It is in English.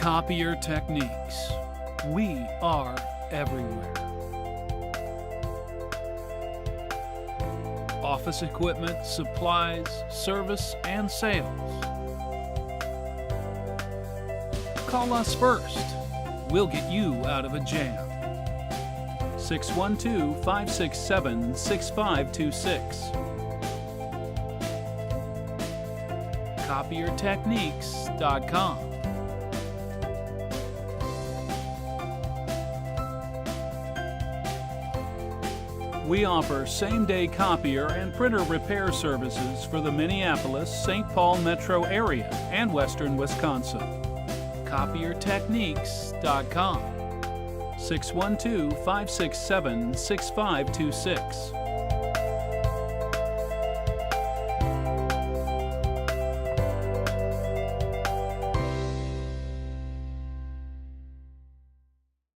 Copier Techniques. We are everywhere. Office equipment, supplies, service, and sales. Call us first. We'll get you out of a jam. 612-567-6526. CopierTechnics.com. We offer same-day copier and printer repair services for the Minneapolis, St. Paul metro area and western Wisconsin. CopierTechnics.com. 612-567-6526.